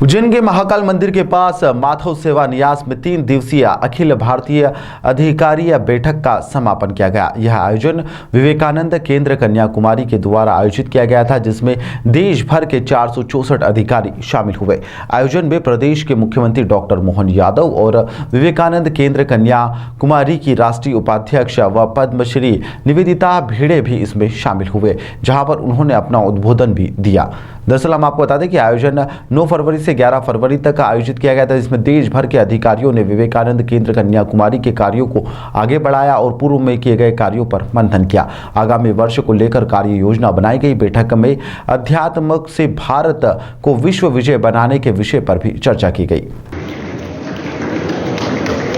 उज्जैन के महाकाल मंदिर के पास माधव सेवा न्यास में 3 दिवसीय अखिल भारतीय अधिकारीय बैठक का समापन किया गया। यह आयोजन विवेकानंद केंद्र कन्याकुमारी के द्वारा आयोजित किया गया था, जिसमें देश भर के 464 अधिकारी शामिल हुए। आयोजन में प्रदेश के मुख्यमंत्री डॉक्टर मोहन यादव और विवेकानंद केंद्र कन्याकुमारी की राष्ट्रीय उपाध्यक्ष व पद्मश्री निवेदिता भिड़े भी इसमें शामिल हुए, जहां पर उन्होंने अपना उद्बोधन भी दिया। दरअसल हम आपको बता दें कि आयोजन 9 फरवरी से 11 फरवरी तक आयोजित किया गया था, जिसमें देश भर के अधिकारियों ने विवेकानंद केंद्र कन्याकुमारी के कार्यों को आगे बढ़ाया और पूर्व में किए गए कार्यों पर मंथन किया। आगामी वर्ष को लेकर कार्य योजना बनाई गई। बैठक में अध्यात्म से भारत को विश्व विजय बनाने के विषय पर भी चर्चा की गई।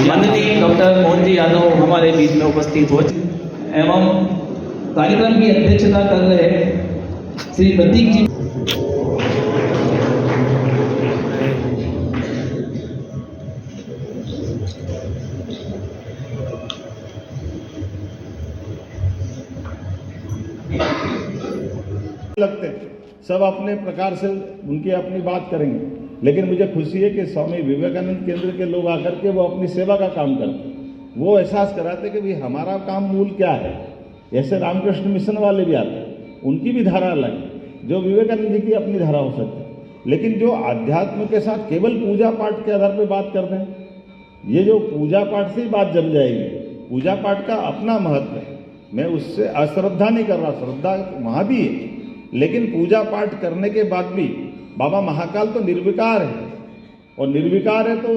माननीय डॉक्टर मोहन जी यादव हमारे बीच में उपस्थित हो एवं कार्यक्रम की अध्यक्षता कर रहे श्री प्रतीक जी। लगते सब अपने प्रकार से उनकी अपनी बात करेंगे, लेकिन मुझे खुशी है कि स्वामी विवेकानंद केंद्र के लोग आकर के वो अपनी सेवा का काम करते, वो एहसास कराते कि भाई हमारा काम मूल क्या है। ऐसे रामकृष्ण मिशन वाले भी आते हैं, उनकी भी धारा अलग है, जो विवेकानंद जी की अपनी धारा हो सकती है। लेकिन जो अध्यात्म के साथ केवल पूजा पाठ के आधार पर बात करते हैं, ये जो पूजा पाठ से ही बात जम जाएगी। पूजा पाठ का अपना महत्व है, मैं उससे अश्रद्धा नहीं कर रहा, श्रद्धा वहाँ भी है, लेकिन पूजा पाठ करने के बाद भी बाबा महाकाल तो निर्विकार है, और निर्विकार है तो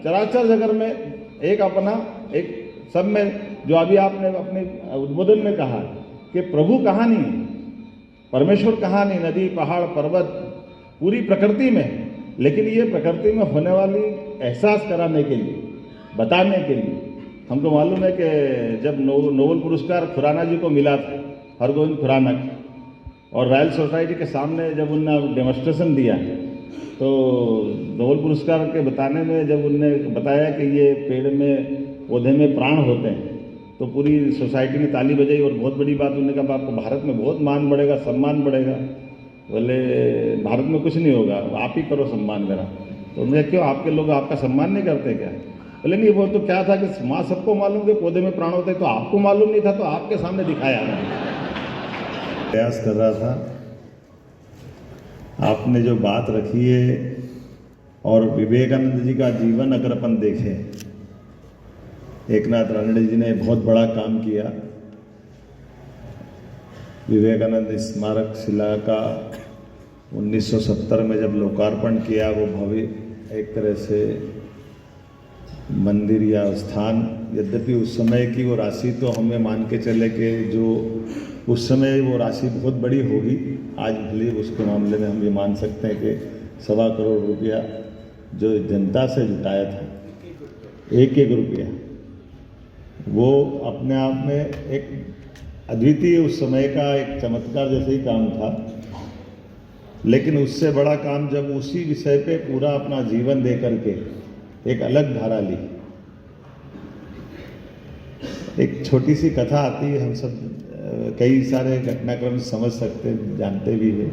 चराचर जगत में एक अपना एक सब में, जो अभी आपने अपने उद्बोधन में कहा कि प्रभु कहाँ नहीं है, परमेश्वर कहाँ नहीं, नदी पहाड़ पर्वत पूरी प्रकृति में है। लेकिन ये प्रकृति में होने वाली एहसास कराने के लिए, बताने के लिए, हमको मालूम है कि जब नोबेल पुरस्कार खुराना जी को मिला था, हरगोविंद खुराना, और रॉयल सोसाइटी के सामने जब उन्होंने डेमोस्ट्रेशन दिया तो नोबेल पुरस्कार के बताने में जब उनने बताया कि ये पेड़ में पौधे में प्राण होते हैं, तो पूरी सोसाइटी ने ताली बजाई और बहुत बड़ी बात उन्होंने कहा आपको भारत में बहुत मान बढ़ेगा, सम्मान बढ़ेगा। बोले भारत में कुछ नहीं होगा, आप ही करो सम्मान मेरा। तो उन्होंने क्यों, आपके लोग आपका सम्मान नहीं करते क्या? बोले नहीं, वो तो क्या था कि माँ सबको मालूम कि पौधे में प्राण होते हैं, तो आपको मालूम नहीं था, तो आपके सामने दिखाया प्रयास कर रहा था। आपने जो बात रखी है, और विवेकानंद जी का जीवन अगर अपन देखें, एकनाथ रानडे जी ने बहुत बड़ा काम किया। विवेकानंद स्मारक शिला का 1970 में जब लोकार्पण किया, वो भव्य एक तरह से मंदिर या स्थान, यद्यपि उस समय की वो राशि तो हमें मान के चले कि जो उस समय वो राशि बहुत बड़ी होगी, आज भले उसके मामले में हम ये मान सकते हैं कि 1.25 करोड़ रुपया जो जनता से जुटाया था, एक रुपया, वो अपने आप में एक अद्वितीय उस समय का एक चमत्कार जैसे ही काम था। लेकिन उससे बड़ा काम जब उसी विषय पे पूरा अपना जीवन दे करके एक अलग धारा ली। एक छोटी सी कथा आती है, हम सब कई सारे घटनाक्रम समझ सकते हैं, जानते भी हैं।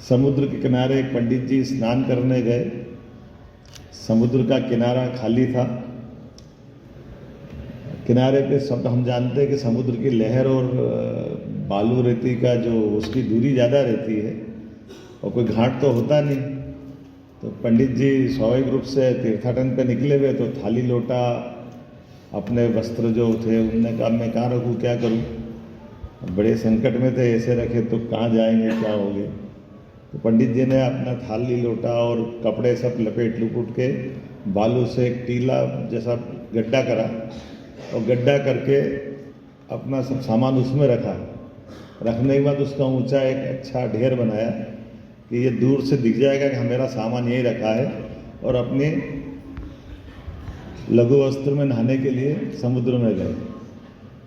समुद्र के किनारे एक पंडित जी स्नान करने गए, समुद्र का किनारा खाली था, किनारे पे सब हम जानते हैं कि समुद्र की लहर और बालू रेती का जो उसकी दूरी ज़्यादा रहती है, और कोई घाट तो होता नहीं। तो पंडित जी स्वाभाविक रूप से तीर्थाटन पे निकले हुए, तो थाली लोटा अपने वस्त्र जो थे, उनने कहा मैं कहाँ रखूँ, क्या करूँ। बड़े संकट में थे, ऐसे रखे तो कहाँ जाएंगे, क्या होगे। तो पंडित जी ने अपना थाली लोटा और कपड़े सब लपेट लुपेट के बालू से एक टीला जैसा गड्ढा करा, और गड्ढा करके अपना सब सामान उसमें रखा। रखने के बाद उसका ऊंचा एक अच्छा ढेर बनाया कि ये दूर से दिख जाएगा कि मेरा सामान यहीं रखा है, और अपने लघु वस्त्र में नहाने के लिए समुद्र में गए।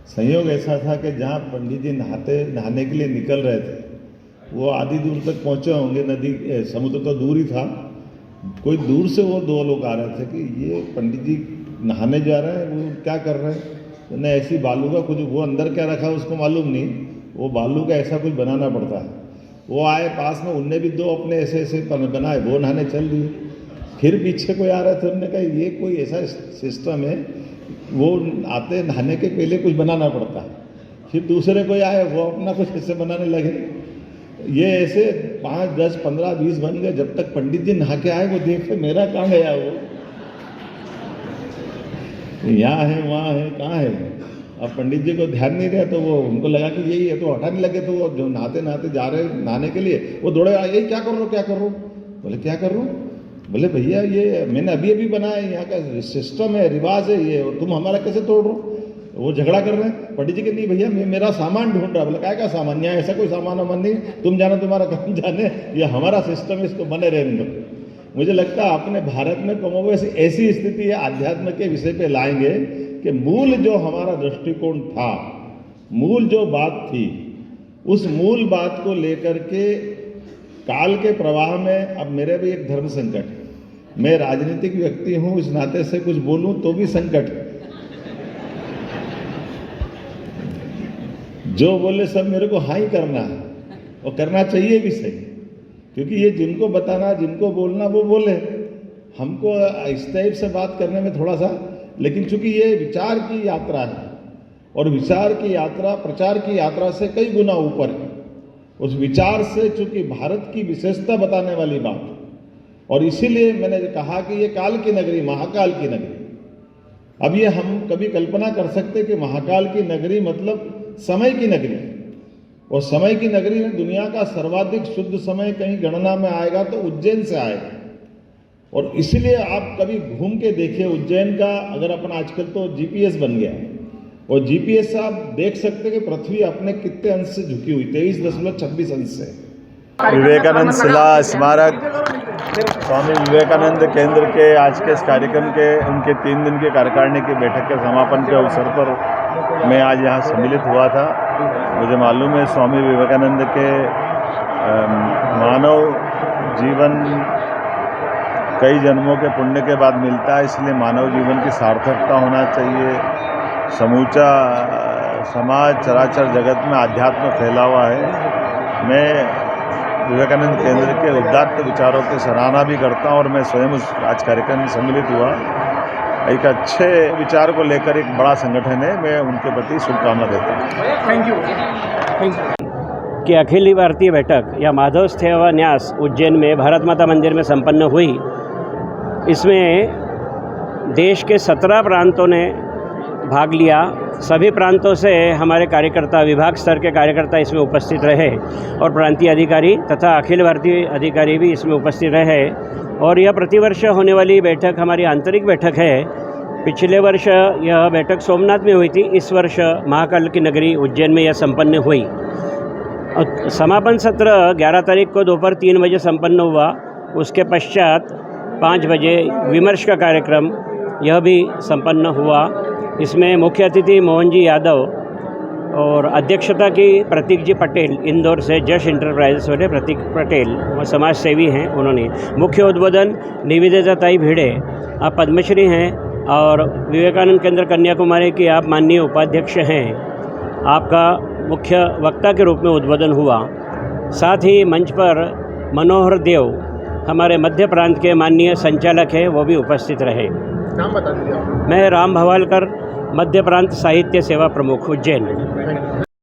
संयोग ऐसा था कि जहाँ पंडित जी नहाने के लिए निकल रहे थे, वो आधी दूर तक पहुँचे होंगे, नदी समुद्र तो दूर ही था। कोई दूर से वो 2 लोग आ रहे थे कि ये पंडित जी नहाने जा रहे हैं, वो क्या कर रहे हैं। तो नहीं, ऐसी बालू का कुछ, वो अंदर क्या रखा उसको मालूम नहीं, वो बालू का ऐसा कुछ बनाना पड़ता है। वो आए पास में, उनने भी 2 अपने ऐसे ऐसे बनाए, वो नहाने चल दिए। फिर पीछे कोई आ रहा था, उन्होंने कहा ये कोई ऐसा सिस्टम है, वो आते नहाने के पहले कुछ बनाना पड़ता है। फिर दूसरे कोई आए, वो अपना कुछ ऐसे बनाने लगे। ये ऐसे 5, 10, 15, 20 बन गए। जब तक पंडित जी नहा के आए, वो देखे मेरा कहाँ गया, वो यहाँ है वहाँ है कहाँ है। अब पंडित जी को ध्यान नहीं रहा, तो वो उनको लगा कि यही है, तो हटाने लगे। तो वो जो नहाते नहाते जा रहे नहाने के लिए, वो दौड़े आए, क्या कर रहे हो क्या कर रहे हो? बोले क्या कर रहे हो? बोले भैया ये मैंने अभी अभी बनाया, यहाँ का सिस्टम है, रिवाज है ये, तुम हमारा कैसे तोड़ रहे हो? वो झगड़ा कर रहे हैं। पंडित जी के नहीं भैया, मैं मेरा सामान ढूंढ रहा। बोले क्या क्या सामान? यहाँ ऐसा कोई सामान वामान नहीं, तुम जानो तुम्हारा काम जाने, ये हमारा सिस्टम है, इसको बने रहने दो। मुझे लगता है अपने भारत में कमोबेश ऐसी स्थिति है, अध्यात्म के विषय पे लाएंगे कि मूल जो हमारा दृष्टिकोण था, मूल जो बात थी, उस मूल बात को लेकर के काल के प्रवाह में अब मेरे भी एक धर्म संकट है। मैं राजनीतिक व्यक्ति हूं, इस नाते से कुछ बोलूं तो भी संकट है। जो बोले सब मेरे को हाँ ही करना है, और करना चाहिए भी सही, क्योंकि ये जिनको बताना, जिनको बोलना, वो बोले। हमको इस टाइप से बात करने में थोड़ा सा, लेकिन चूंकि ये विचार की यात्रा है, और विचार की यात्रा प्रचार की यात्रा से कई गुना ऊपर है। उस विचार से चूंकि भारत की विशेषता बताने वाली बात, और इसीलिए मैंने कहा कि ये काल की नगरी, महाकाल की नगरी। अब ये हम कभी कल्पना कर सकते कि महाकाल की नगरी मतलब समय की नगरी, और समय की नगरी में दुनिया का सर्वाधिक शुद्ध समय कहीं गणना में आएगा तो उज्जैन से आएगा। और इसलिए आप कभी घूम के देखिए उज्जैन का, अगर अपन आजकल तो जीपीएस बन गया है, और जीपीएस से आप देख सकते हैं कि पृथ्वी अपने कितने अंश से झुकी हुई, 23.26 अंश से। विवेकानंद शिला स्मारक स्वामी विवेकानंद केंद्र के आज के इस कार्यक्रम के उनके 3 दिन के कार्यकारिणी की बैठक के समापन के अवसर पर मैं आज यहाँ सम्मिलित हुआ था। मुझे मालूम है स्वामी विवेकानंद के मानव जीवन कई जन्मों के पुण्य के बाद मिलता है, इसलिए मानव जीवन की सार्थकता होना चाहिए। समूचा समाज चराचर जगत में अध्यात्म फैला हुआ है। मैं विवेकानंद केंद्र के उदात्त विचारों की सराहना भी करता हूं, और मैं स्वयं उस आज कार्यक्रम में सम्मिलित हुआ। एक अच्छे विचार को लेकर एक बड़ा संगठन है, मैं उनके प्रति शुभकामना देता हूँ। Thank you. कि अखिल भारतीय बैठक या माधव सेवा न्यास उज्जैन में भारत माता मंदिर में संपन्न हुई। इसमें देश के 17 प्रांतों ने भाग लिया। सभी प्रांतों से हमारे कार्यकर्ता, विभाग स्तर के कार्यकर्ता इसमें उपस्थित रहे, और प्रांतीय अधिकारी तथा अखिल भारतीय अधिकारी भी इसमें उपस्थित रहे। और यह प्रतिवर्ष होने वाली बैठक हमारी आंतरिक बैठक है। पिछले वर्ष यह बैठक सोमनाथ में हुई थी, इस वर्ष महाकाल की नगरी उज्जैन में यह संपन्न हुई। समापन सत्र 11 तारीख को दोपहर 3 बजे संपन्न हुआ। उसके पश्चात 5 बजे विमर्श का कार्यक्रम यह भी संपन्न हुआ। इसमें मुख्य अतिथि मोहन जी यादव और अध्यक्षता की प्रतीक जी पटेल, इंदौर से जश इंटरप्राइजेस वाले प्रतीक पटेल, वो समाज सेवी हैं, उन्होंने मुख्य उद्बोधन। निवेदिता ताई भिड़े, आप पद्मश्री हैं और विवेकानंद केंद्र कन्याकुमारी की आप माननीय उपाध्यक्ष हैं, आपका मुख्य वक्ता के रूप में उद्बोधन हुआ। साथ ही मंच पर मनोहर देव, हमारे मध्य प्रांत के माननीय संचालक हैं, वो भी उपस्थित रहे। नाम बता दीजिए। मैं राम भवालकर, मध्य प्रांत साहित्य सेवा प्रमुख, उज्जैन।